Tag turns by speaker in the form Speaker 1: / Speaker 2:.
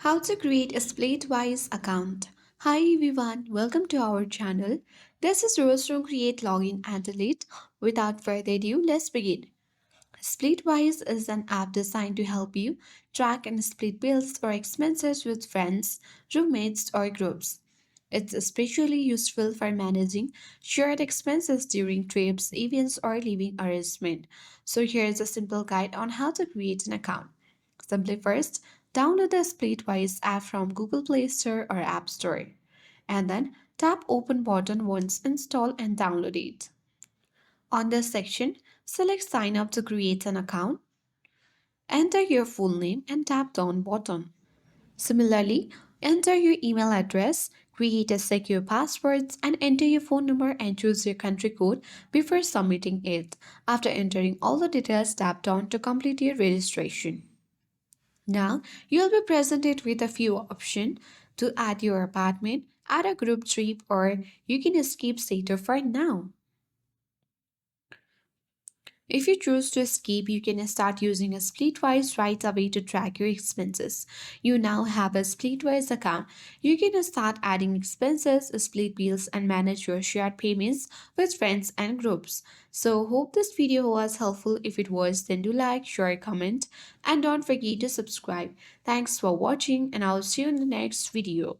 Speaker 1: How to create a Splitwise account. Hi everyone, welcome to our channel. This is Rose from Create Login and Delete. Without further ado, let's begin. Splitwise is an app designed to help you track and split bills or expenses with friends, roommates, or groups. It's especially useful for managing shared expenses during trips, events, or living arrangement. So here's a simple guide on how to create an account. Simply first, download the Splitwise app from Google Play Store or App Store. And then tap Open button once installed and download it. On this section, select Sign up to create an account. Enter your full name and tap Down button. Similarly, enter your email address, create a secure password, and enter your phone number and choose your country code before submitting it. After entering all the details, tap Down to complete your registration. Now, you'll be presented with a few options to add your apartment, add a group trip, or you can skip status for now. If you choose to skip, you can start using a Splitwise right away to track your expenses. You now have a Splitwise account. You can start adding expenses, split bills, and manage your shared payments with friends and groups. So, hope this video was helpful. If it was, then do like, share, comment, and don't forget to subscribe. Thanks for watching, and I'll see you in the next video.